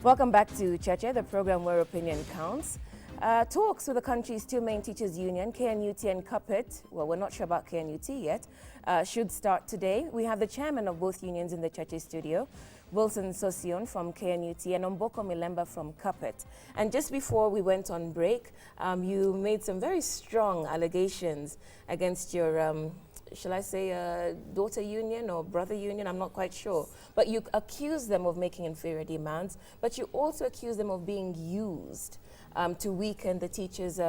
Welcome back to Cheche, the program where opinion counts. Talks with the country's two main teachers' union, KNUT and KUPPET, well, we're not sure about KNUT yet, should start today. We have the chairman of both unions in the Cheche studio, Wilson Sossion from KNUT and Omboko Milemba from KUPPET. And just before we went on break, you made some very strong allegations against your shall I say, daughter union or brother union, I'm not quite sure. But you accuse them of making inferior demands, but you also accuse them of being used to weaken the teachers'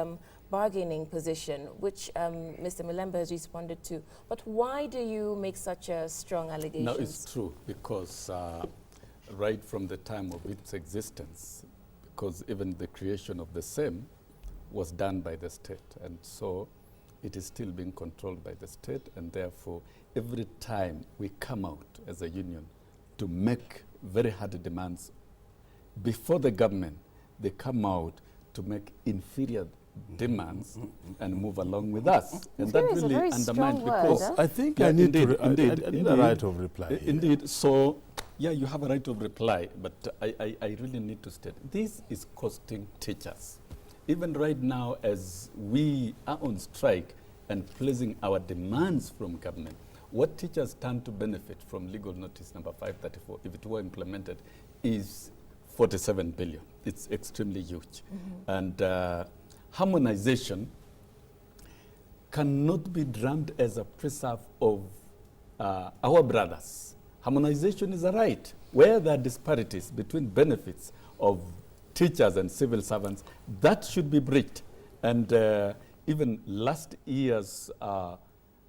bargaining position, which Mr. Milemba has responded to. But why do you make such a strong allegation? No, it's true, because right from the time of its existence, because even the creation of the same was done by the state, and so it is still being controlled by the state, and therefore every time we come out as a union to make very hard demands before the government, they come out to make inferior demands and move along with us. And that really undermines, because I think I need a right of reply. Indeed. So, yeah, you have a right of reply, but I really need to state, this is costing teachers. Even right now, as we are on strike and placing our demands from government, what teachers stand to benefit from legal notice number 534, if it were implemented, is 47 billion. It's extremely huge. And harmonization cannot be drummed as a preserve of our brothers. Harmonization is a right. Where there are disparities between benefits of teachers and civil servants, that should be breached. And even last year's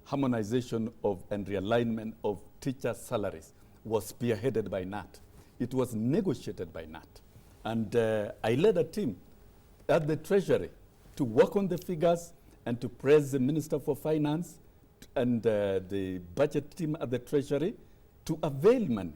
harmonization of and realignment of teachers' salaries was spearheaded by KNUT. It was negotiated by KNUT. And I led a team at the Treasury to work on the figures and to press the Minister for Finance and the budget team at the Treasury to avail money.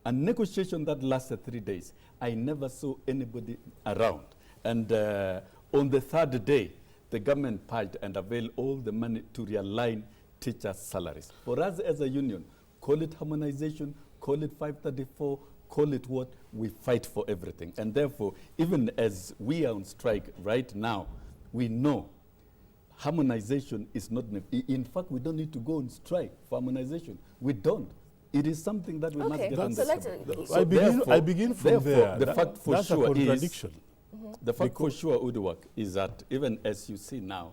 A negotiation that lasted 3 days. I never saw anybody around. And on the third day, the government purged and availed all the money to realign teachers' salaries. For us as a union, call it harmonization, call it 534, call it what, we fight for everything. And therefore, even as we are on strike right now, we know harmonization is not, in fact, we don't need to go on strike for harmonization. We don't. It is something that we must get on the table. So I begin from there. The fact for that's sure a contradiction. The fact for sure, Udwak, is that even as you see now,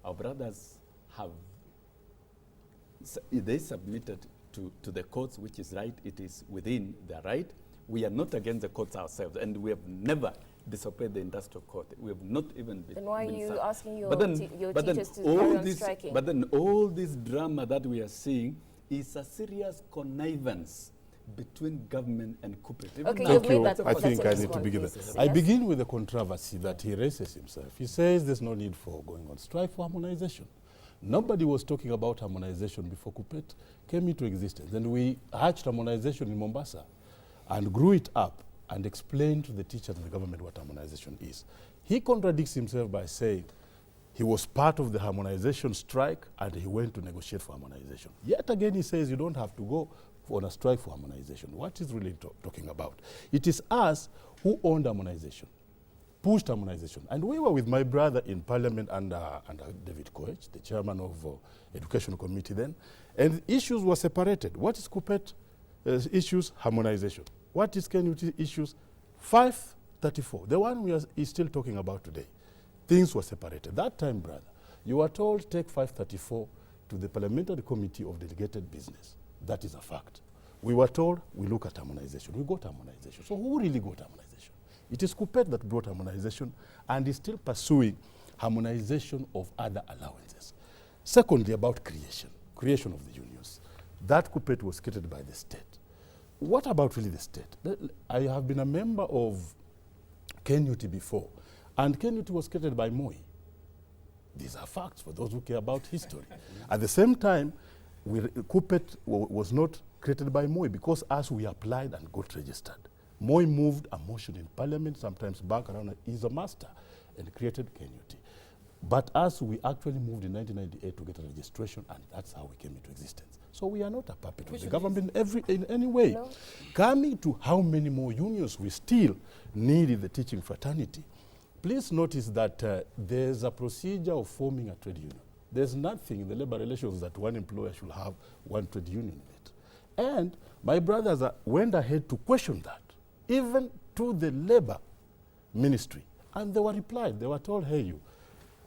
our brothers have, they submitted to the courts, which is right. It is within their right. We are not against the courts ourselves, and we have never disobeyed the industrial court. We have not even been. Then why are you asking your teachers to carry on striking? But then all this drama that we are seeing is a serious connivance between government and KUPPET. Okay, Thank you. I think I need to begin with. Yes. I begin with the controversy that he raises himself. He says there's no need for going on strike for harmonization. Nobody was talking about harmonization before KUPPET came into existence. And we hatched harmonization in Mombasa and grew it up and explained to the teachers and the government what harmonization is. He contradicts himself by saying he was part of the harmonization strike and he went to negotiate for harmonization. Yet again, he says you don't have to go on a strike for harmonization. What is really talking about? It is us who owned harmonization, pushed harmonization. And we were with my brother in parliament under David Koech, the chairman of Education Committee then, and issues were separated. What is KUPPET issues? Harmonization. What is KNUT issues? 534, the one we are still talking about today. Things were separated. That time, brother, you were told take 534 to the Parliamentary Committee of Delegated Business. That is a fact. We were told we look at harmonization. We got harmonization. So who really got harmonization? It is KUPPET that brought harmonization and is still pursuing harmonization of other allowances. Secondly, about creation of the unions. That KUPPET was created by the state. What about really the state? I have been a member of KNUT before, and KNUT was created by Moi. These are facts for those who care about history. At the same time, KUPPET was not created by Moi because as we applied and got registered, Moi moved a motion in parliament sometimes back around, he's a master, and created KNUT. But us, we actually moved in 1998 to get a registration, and that's how we came into existence. So we are not a puppet of the government in any way. No. Coming to how many more unions we still need in the teaching fraternity, please notice that there's a procedure of forming a trade union. There's nothing in the labor relations that one employer should have one trade union in it. And my brothers went ahead to question that, even to the labor ministry. And they were replied, they were told, hey, you,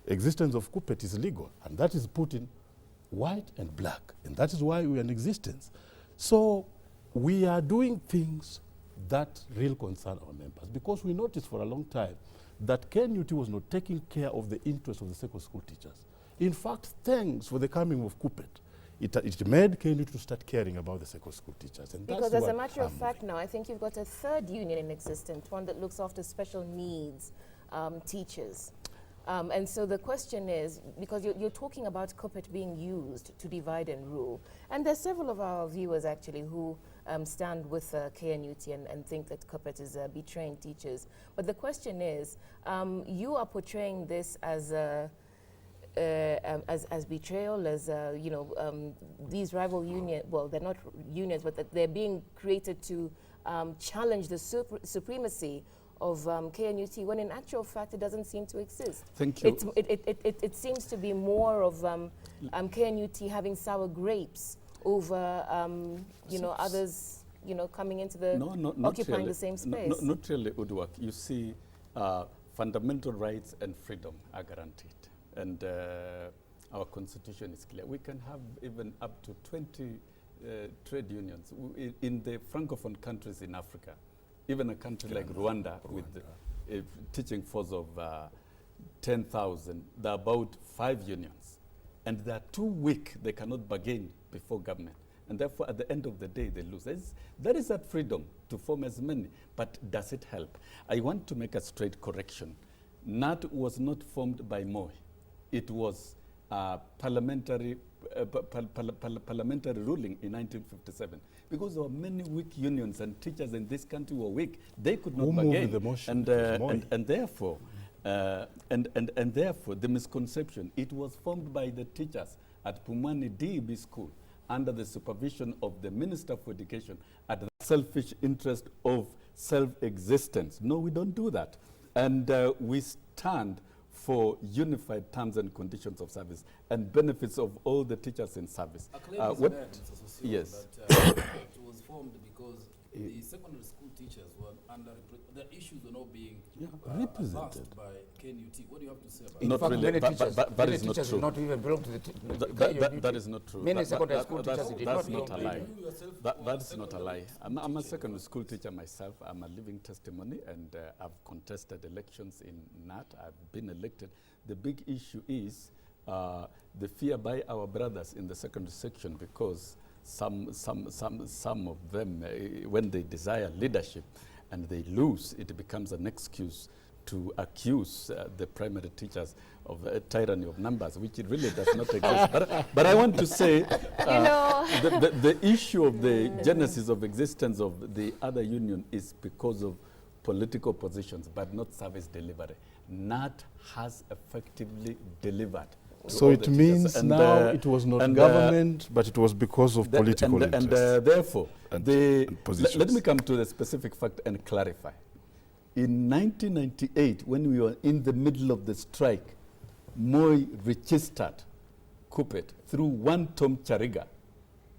existence of KUPPET is legal, and that is put in white and black, and that is why we are in existence. So we are doing things that really concern our members, because we noticed for a long time that KNUT was not taking care of the interests of the secondary school teachers. In fact, thanks for the coming of KUPPET, it made KNUT to start caring about the secondary school teachers. And because as a matter of fact now, I think you've got a third union in existence, one that looks after special needs teachers. And so the question is, because you're talking about KUPPET being used to divide and rule, and there's several of our viewers actually who stand with KNUT and think that KUPPET is betraying teachers. But the question is, you are portraying this as betrayal, as you know, these rival unions. Well, they're not unions, but that they're being created to challenge the supremacy of KNUT, when in actual fact it doesn't seem to exist. Thank you. It seems to be more of KNUT having sour grapes over you know, others, you know, coming into the occupying the same space. Not really, Udwak. You see, fundamental rights and freedom are guaranteed, and our constitution is clear. We can have even up to 20 trade unions in the francophone countries in Africa. Even a country like Rwanda, with a teaching force of 10,000, there are about 5 unions. And they are too weak, they cannot bargain before government. And therefore, at the end of the day, they lose. There is that freedom to form as many, but does it help? I want to make a straight correction. KNUT was not formed by Moi. It was parliamentary ruling in 1957, because there were many weak unions and teachers in this country were weak. They could not bargain. The motion? And therefore, the misconception, it was formed by the teachers at Pumwani DEB school under the supervision of the Minister for Education at the selfish interest of self-existence. No, we don't do that. And we stand for unified terms and conditions of service and benefits of all the teachers in service. A claim is made, Mr. Sossion, yes. that it was formed because the secondary school teachers were the issues were not being represented by KNUT. What do you have to say about Not that? really, that is not teachers true. do not even belong to the That is not true. Many secondary school teachers did That's not not a lie. That's not a lie. I'm a secondary school teacher myself. I'm a living testimony, and I've contested elections in KNUT. I've been elected. The big issue is the fear by our brothers in the secondary section, because some of them, when they desire leadership and they lose, it becomes an excuse to accuse the primary teachers of tyranny of numbers, which it really does not exist. But I want to say, the issue of the genesis of existence of the other union is because of political positions, but not service delivery. KNUT has effectively delivered. So it means now it was not government, but it was because of political interests. And therefore, positions. let me come to the specific fact and clarify. In 1998, when we were in the middle of the strike, Moi registered KUPPET through one Tom Chariga,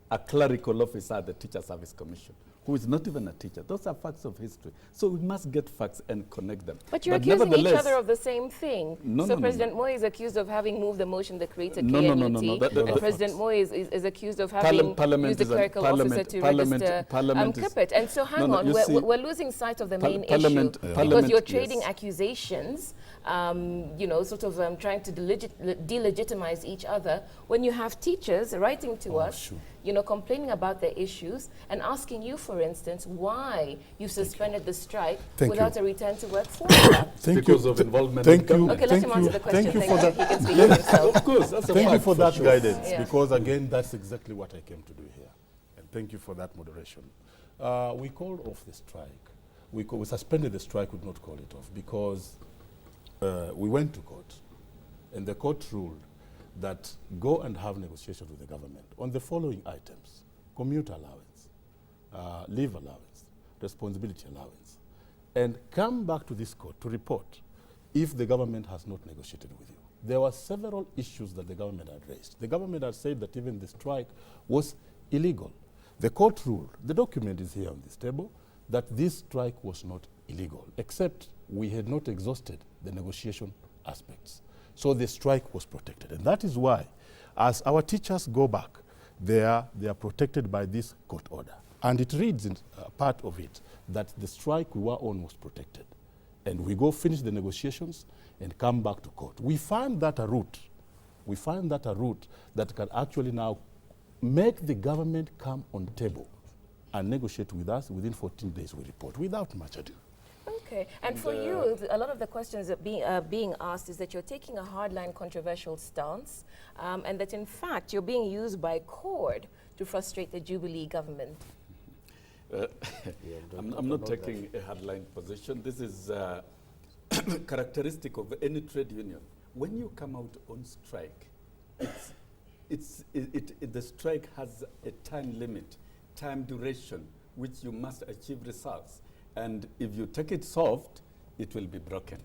a clerical officer at the Teacher Service Commission, who is not even a teacher. Those are facts of history. So we must get facts and connect them. But you're accusing each other of the same thing. President Moi is accused of having moved the motion that created KNUT, and President Moi is accused of having used a clerical officer to register KUPPET. And so hang on, we're losing sight of the main issue, because you're trading accusations, you know, sort of trying to delegitimize each other, when you have teachers writing to us, you know, complaining about their issues and asking you, for instance, why you suspended the strike without a return to work formula. Because of involvement. Thank you. Okay, let him answer the question. Thank you for that. He can speak for himself. Of course, that's a Thank you fact for that sure. guidance, Yeah. because again, that's exactly what I came to do here. And thank you for that moderation. We called off the strike. We suspended the strike, would not call it off, because we went to court. And the court ruled that go and have negotiations with the government on the following items: commuter allowance, leave allowance, responsibility allowance, and come back to this court to report if the government has not negotiated with you. There were several issues that the government had raised. The government had said that even the strike was illegal. The court ruled, the document is here on this table, that this strike was not illegal, except we had not exhausted the negotiation aspects. So the strike was protected. And that is why, as our teachers go back, they are protected by this court order. And it reads in part of it that the strike we were on was protected. And we go finish the negotiations and come back to court. We find that a route. We find that a route that can actually now make the government come on table and negotiate with us. Within 14 days we report without much ado. Okay, and for you, a lot of the questions that being asked is that you're taking a hardline controversial stance, and that in fact you're being used by CORD to frustrate the Jubilee government. I'm not taking a hardline position. This is characteristic of any trade union. When you come out on strike, the strike has a time limit, time duration, which you must achieve results. And if you take it soft, it will be broken.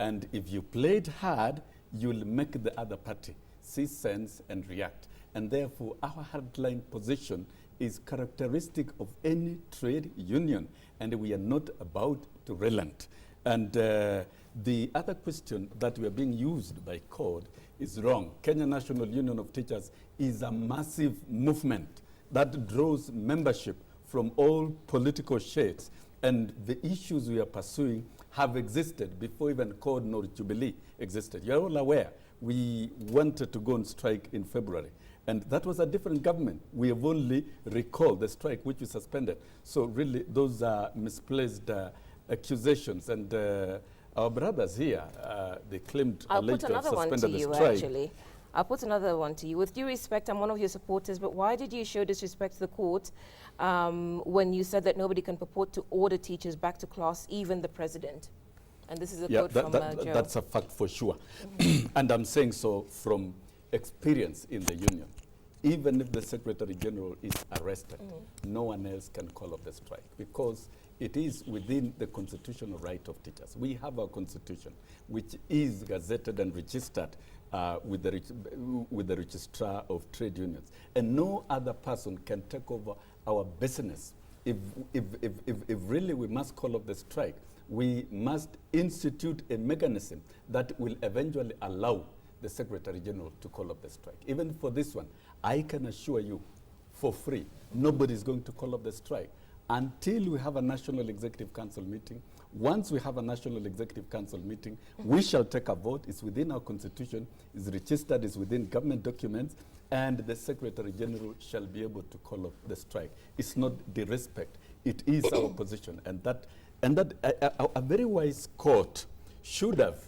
And if you play it hard, you'll make the other party see sense and react. And therefore, our hardline position is characteristic of any trade union, and we are not about to relent. And the other question that we are being used by CORD is wrong. Kenya National Union of Teachers is a massive movement that draws membership from all political shades, and the issues we are pursuing have existed before even CORD nor Jubilee existed. You're all aware, we wanted to go on strike in February, and that was a different government. We have only recalled the strike, which we suspended. So really, those are misplaced accusations, and our brothers here, they claimed alleged to have suspended the strike. Actually. I'll put another one to you. With due respect, I'm one of your supporters, but why did you show disrespect to the court when you said that nobody can purport to order teachers back to class, even the president? And this is a quote from Joe. That's a fact for sure. And I'm saying so from experience in the union. Even if the Secretary General is arrested, no one else can call off the strike, because it is within the constitutional right of teachers. We have our constitution, which is gazetted and registered with the Registrar of Trade Unions. And no other person can take over our business. If really we must call off the strike, we must institute a mechanism that will eventually allow the Secretary General to call off the strike. Even for this one, I can assure you, for free, nobody is going to call off the strike until we have a National Executive Council meeting. Once we have a National Executive Council meeting, we shall take a vote. It's within our constitution, it's registered, it's within government documents, and the Secretary General shall be able to call off the strike. It's not disrespect, it is our position. And that a very wise court should have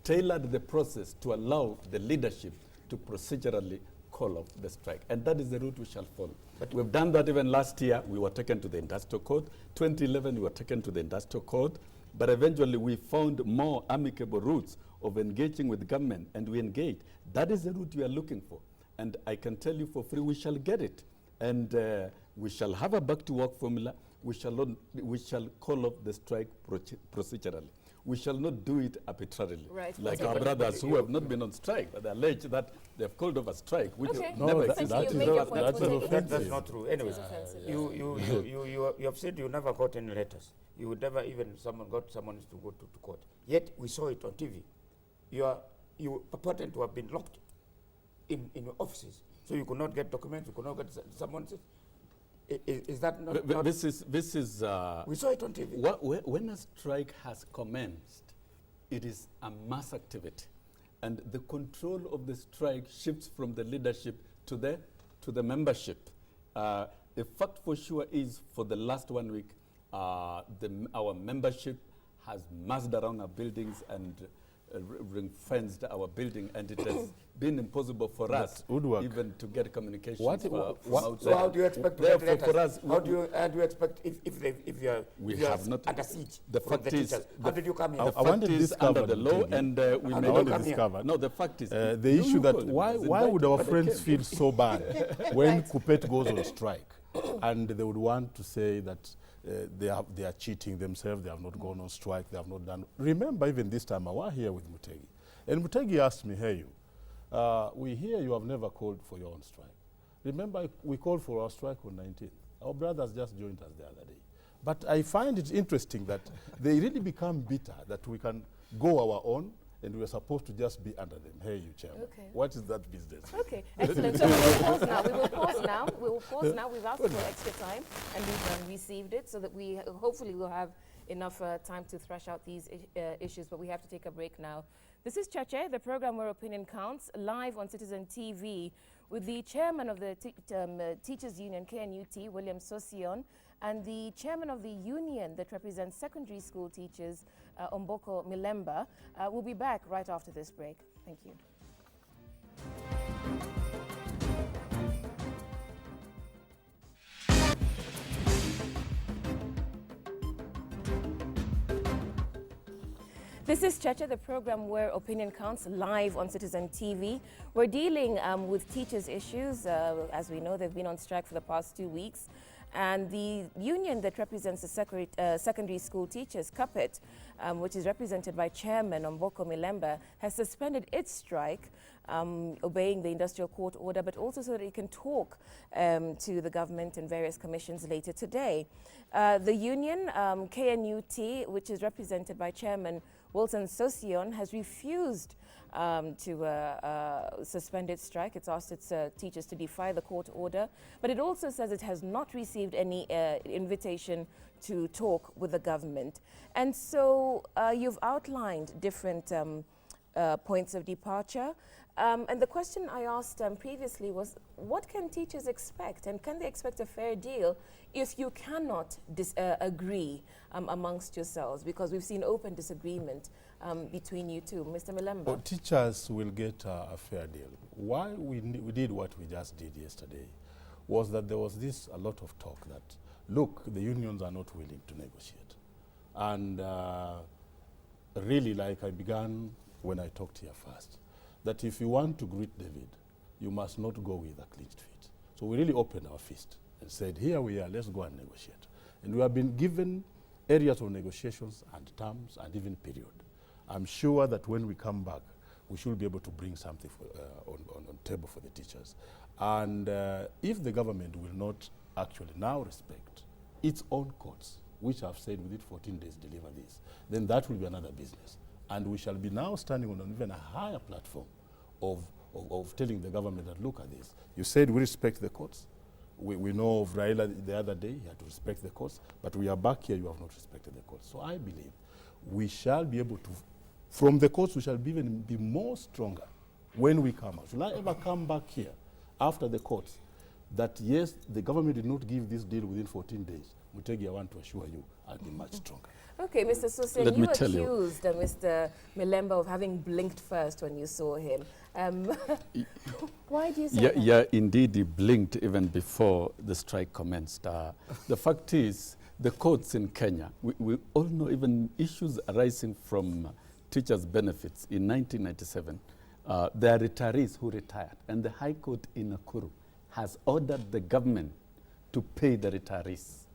tailored the process to allow the leadership to procedurally call off the strike. And that is the route we shall follow. But we've done that even last year. We were taken to the industrial court. 2011, we were taken to the industrial court. But eventually, we found more amicable routes of engaging with government, and we engaged. That is the route we are looking for. And I can tell you for free, we shall get it. And we shall have a back-to-work formula. We shall call off the strike procedurally. We shall not do it arbitrarily. Right. Like our brothers who have not been on strike, but they allege that they have called off a strike, which never existed. That's not true. Anyways, you have said you never got any letters. You would never even got someone to go to court. Yet we saw it on TV. You purported to have been locked in your offices, so you could not get documents. You could not get someone. Is that not? This is. We saw it on TV. When a strike has commenced, it is a mass activity, and the control of the strike shifts from the leadership to the membership. The fact for sure is, for the last 1 week, our membership has massed around our buildings and ring-fenced our building, and it has been impossible for us even to get communications from outside. So how do you expect to get Therefore, for letters? us, How do you expect if you are under siege the from the fact is, teachers? How did you come in? the fact is under the law, and we How may did you not come here? discover. No, the fact is The issue that why would our friends feel so bad when KUPPET goes on strike, and they would want to say that they are cheating themselves, they have not gone on strike, they have not done. Remember, even this time I was here with Mutegi, and Mutegi asked me, hey, we hear you have never called for your own strike. Remember, we called for our strike on 19th. Our brothers just joined us the other day. But I find it interesting that they really become bitter that we can go our own, and we're supposed to just be under them. Hey, you chairman. Okay. What is that business? Okay, excellent. So we will pause now. We will pause now. We will pause now. We've asked for extra time, and we've received it, so that we hopefully will have enough time to thrash out these issues. But we have to take a break now. This is Cheche, the program where opinion counts, live on Citizen TV, with the chairman of the Teachers Union, KNUT, William Sossion, and the chairman of the union that represents secondary school teachers, Omboko Milemba. We'll be back right after this break. Thank you. This is Cheche, the program where opinion counts, live on Citizen TV. We're dealing with teachers' issues. As we know, they've been on strike for the past 2 weeks. And the union that represents the secondary school teachers, KUPPET, which is represented by Chairman Omboko Milemba, has suspended its strike, obeying the industrial court order, but also so that it can talk to the government and various commissions later today. The union, KNUT, which is represented by Chairman Wilson Sossion, has refused to suspend its strike. It's asked its teachers to defy the court order, but it also says it has not received any invitation to talk with the government. And so you've outlined different points of departure. And the question I asked previously was, what can teachers expect? And can they expect a fair deal if you cannot agree amongst yourselves? Because we've seen open disagreement between you two. Mr. Milemba. Well, teachers will get a fair deal. Why we did what we just did yesterday was that there was a lot of talk that, look, the unions are not willing to negotiate. And really, like I began when I talked here first, that if you want to greet David, you must not go with a clenched feet. So we really opened our fist and said, here we are, let's go and negotiate. And we have been given areas of negotiations and terms and even period. I'm sure that when we come back, we should be able to bring something on table for the teachers. And if the government will not actually now respect its own courts, which have said within 14 days deliver this, then that will be another business. And we shall be now standing on even a higher platform of telling the government that, look at this. You said we respect the courts. We know of Raila the other day, he had to respect the courts, but we are back here, you have not respected the courts. So I believe we shall be able to, from the courts, we shall even be more stronger when we come out. Should I ever come back here after the courts that, yes, the government did not give this deal within 14 days, Mutegi, I want to assure you, I'll be much stronger. Okay, Mr. Sossion, you accused Mr. Milemba of having blinked first when you saw him. Why do you say that? Yeah, indeed, he blinked even before the strike commenced. The fact is, the courts in Kenya, we all know even issues arising from teachers' benefits in 1997. There are retirees who retired, and the High Court in Nakuru has ordered the government to pay the retirees.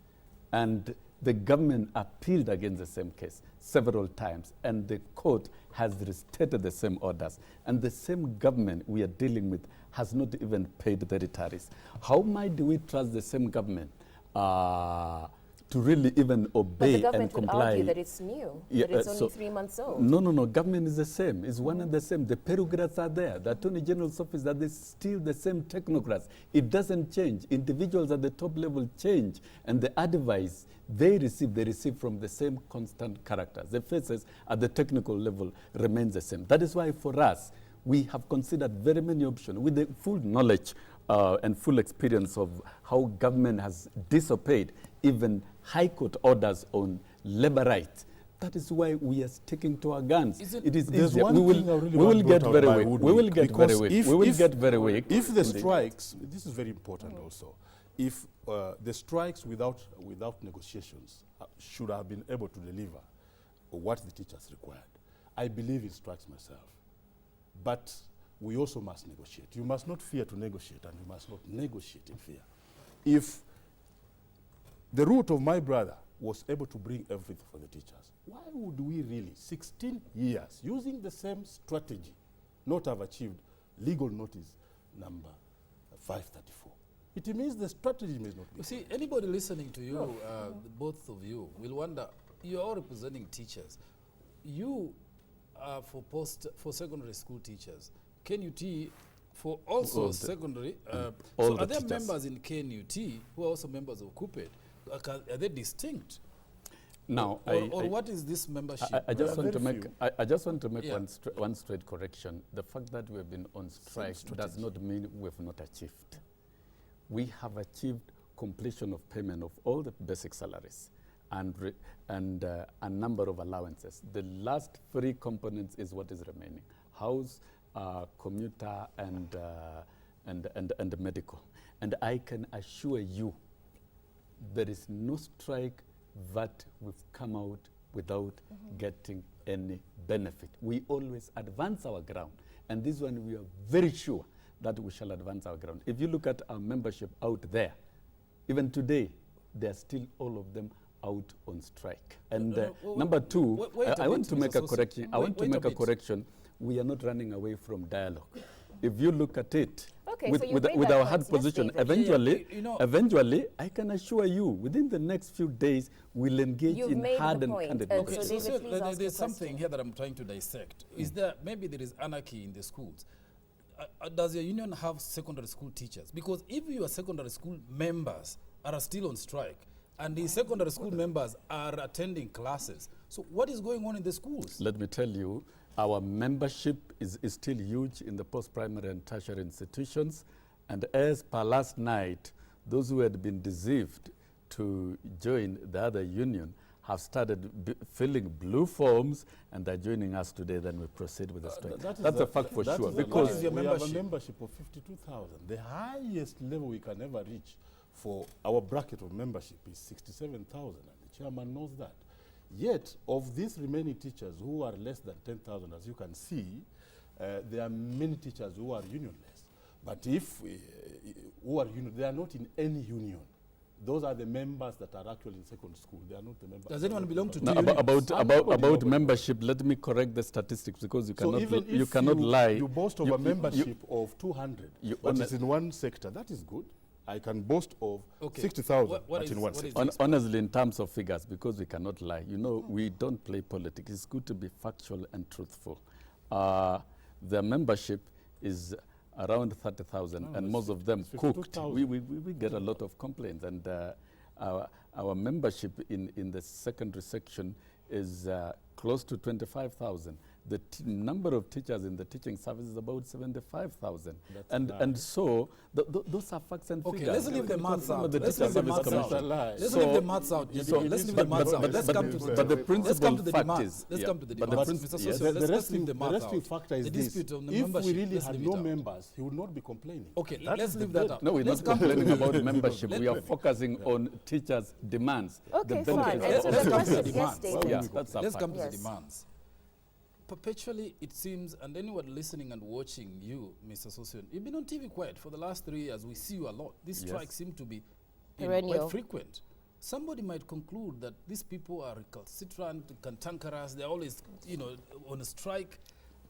And the government appealed against the same case several times, and the court has restated the same orders. And the same government we are dealing with has not even paid the retirees. How might we trust the same government to really even obey and comply? But the government would argue that it's new, that it's only 3 months old. No, government is the same. It's one and the same. The bureaucrats are there. The Attorney General's office, that is still the same technocrats. It doesn't change. Individuals at the top level change, and the advice they receive from the same constant characters. The faces at the technical level remain the same. That is why for us, we have considered very many options with the full knowledge and full experience of how government has disobeyed even High Court orders on labor rights. That is why we are sticking to our guns. It is there's easier. one thing I really we will want get brought very out by weak. We will Woodwick, get very because weak. if- We will if- get very weak. If the indeed. strikes, this is very important also, if the strikes without negotiations should have been able to deliver what the teachers required, I believe in strikes myself. But we also must negotiate. You must not fear to negotiate, and you must not negotiate in fear. If the route of my brother was able to bring everything for the teachers, why would we really, 16 years, using the same strategy, not have achieved legal notice number 534? It means the strategy may not be. You see, anybody listening to you, both of you, will wonder, you're all representing teachers. You are for secondary school teachers. KNUT for also All the- secondary. all So the are there teachers. members in KNUT who are also members of KUPPET? Are they distinct? Now, Or what is this membership? I just want to very make few. I just want to make Yeah. one straight correction. The fact that we have been on strike does not mean we have not achieved. We have achieved completion of payment of all the basic salaries and a number of allowances. The last three components is what is remaining: house, commuter, and medical. And I can assure you, there is no strike that we've come out without getting any benefit. We always advance our ground, and this one we are very sure that we shall advance our ground. If you look at our membership out there, even today, they are still all of them out on strike. And number two, I want to make a correction. I want to make a correction. We are not running away from dialogue. If you look at it, Okay, with, so you've with, made with that our point. hard Yes, position, David. eventually, You know- eventually, I can assure you, within the next few days, we'll engage You've in made the hard and point, candid and Okay, so negotiations. David, please ask there's a something question. here that I'm trying to dissect. Is there, maybe there is anarchy in the schools. Does your union have secondary school teachers? Because if your secondary school members are still on strike, and the secondary school members are attending classes, so what is going on in the schools? Let me tell you, our membership is still huge in the post-primary and tertiary institutions. And as per last night, those who had been deceived to join the other union have started filling blue forms, and they're joining us today. Then we proceed with the strike. That's a fact for sure. What is your we have a membership? membership of 52,000. The highest level we can ever reach for our bracket of membership is 67,000, and the chairman knows that. Yet, of these remaining teachers who are less than 10,000, as you can see, there are many teachers who are unionless. But if who are union, they are not in any union. Those are the members that are actually in secondary school. They are not the members. Does anyone belong to No, two unions? about membership, let me correct the statistics, because you So cannot even you if cannot lie. You boast of You- a you- membership of 200, you but honor- it's in one sector. That is good. I can boast of Okay. 60,000, What but is- in one what is sector. Honestly, in terms of figures, because we cannot lie, you know, we don't play politics. It's good to be factual and truthful. The membership is around 30,000, No, and it's most of them it's cooked. 52,000. We get a lot of complaints, and our membership in the secondary section is close to 25,000. The number of teachers in the teaching service is about 75,000. And so those are facts and Okay, figures. let's leave the maths Some of out. the Let's teacher leave the service maths commission. out. Let's So- leave the maths out. so- Let's leave the maths out. Let's come to the but the let's come principal to the fact demands. is- Let's yeah, come to the but the demands. princ- Mr. yes. Sossion, The let's resting, leave the the maths resting out. factor is The this. dispute on the If membership. we really let's had leave no it out. members, he would not be complaining. Okay, That let's is leave the that bed. out. No, we're Let's not come to complaining the- about membership. We are focusing on teachers' demands. Okay, the fine. benefits And of so the the come to question, the yes, demands. David. Yeah, that's a Let's fact. come to Yes. the demands. Perpetually, it seems, and anyone listening and watching you, Mr. Sossion, you've been on TV quite for the last 3 years. We see you a lot. These Yes. strikes seem to be Perennial. quite frequent. Somebody might conclude that these people are recalcitrant, cantankerous, they're always, on a strike.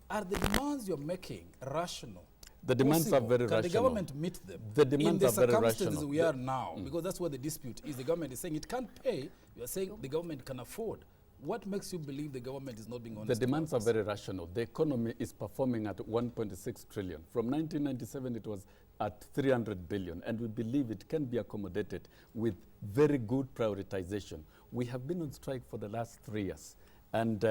Are the demands you're making rational? The demands are Possible? very Can rational. the government meet them? The demands in are the very circumstances rational. we are now, because that's where the dispute is. The government is saying it can't pay. You are saying the government can afford. What makes you believe the government is not being honest? The demands are about this? very rational. The economy is performing at 1.6 trillion. From 1997, it was at 300 billion, and we believe it can be accommodated with very good prioritization. We have been on strike for the last 3 years, and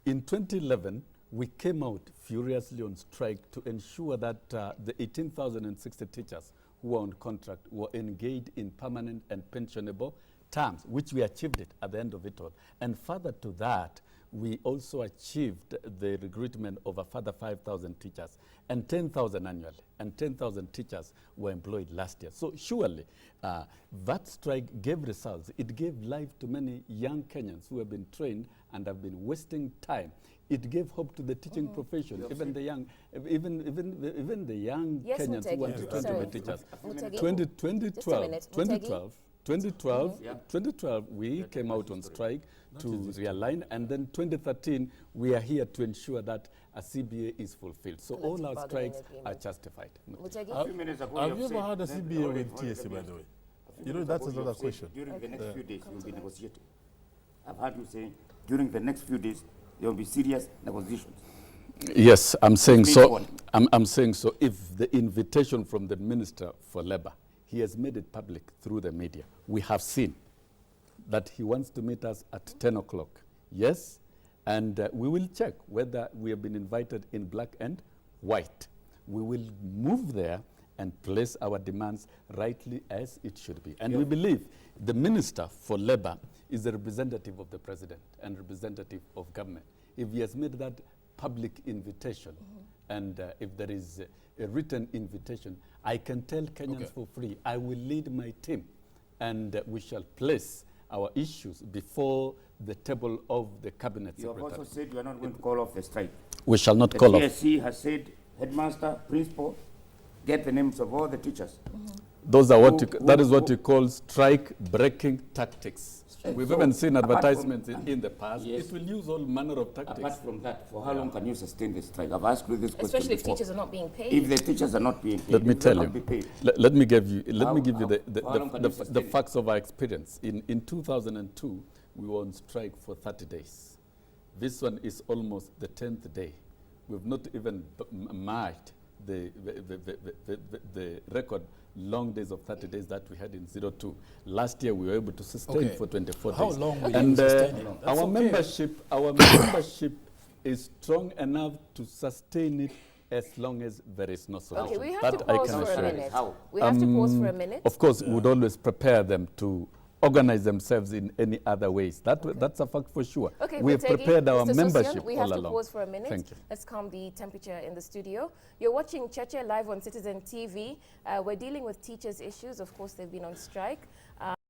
in 2011, we came out furiously on strike to ensure that the 18,060 teachers who were on contract were engaged in permanent and pensionable terms, which we achieved it at the end of it all. And further to that, we also achieved the recruitment of a further 5,000 teachers and 10,000 annually, and 10,000 teachers were employed last year. So surely that strike gave results. It gave life to many young Kenyans who have been trained and have been wasting time. It gave hope to the teaching profession, even the young, even the young Yes, Kenyans who want to train to be teachers. 2012, we came out on strike to realign, and then 2013, we are here to ensure that a CBA is fulfilled. So all our strikes are justified. Have you ever had a CBA with TSC, by the way? You know, that's another question. During the next few days, you will be negotiating. I've heard you say, during the next few days, there will be serious negotiations. Yes, I'm saying so. I'm saying so. If the invitation from the Minister for Labour, he has made it public through the media. We have seen that he wants to meet us at 10 o'clock. Yes, and we will check whether we have been invited in black and white. We will move there and place our demands rightly as it should be. And we believe the Minister for Labour is the representative of the President and representative of government. If he has made that public invitation, and if there is a written invitation, I can tell Kenyans for free, I will lead my team, and we shall place our issues before the table of the cabinet secretary. You have also said you are not going to call off the strike. We shall not call off. The TSC has said, headmaster, principal, get the names of all the teachers. Those are that is what we call strike-breaking tactics. We've even seen advertisements in the past. Yes. It will use all manner of tactics. Apart from that, for how long can you sustain the strike? I've asked you this question Especially if before. teachers are not being paid. If the teachers are not being paid, Let me tell you. Let me give you how long can you the sustain facts of our experience. In 2002, we were on strike for 30 days. This one is almost the 10th day. We've not even marked the record long days of 30 days that we had in 02. Last year we were able to sustain for 24 days. How long will And you sustain it? That's our membership is strong enough to sustain it as long as there is no solution. Okay, we have That to I pause can for a assure you. minute. How? We have to pause for a minute. Of course, we would always prepare them to organize themselves in any other ways. That's a fact for sure. Okay, we have Mutegi, prepared our Mr. membership Sossion, we all have to along. pause for a minute. Thank you. Let's calm the temperature in the studio. You're watching Cheche live on Citizen TV. We're dealing with teachers' issues. Of course, they've been on strike.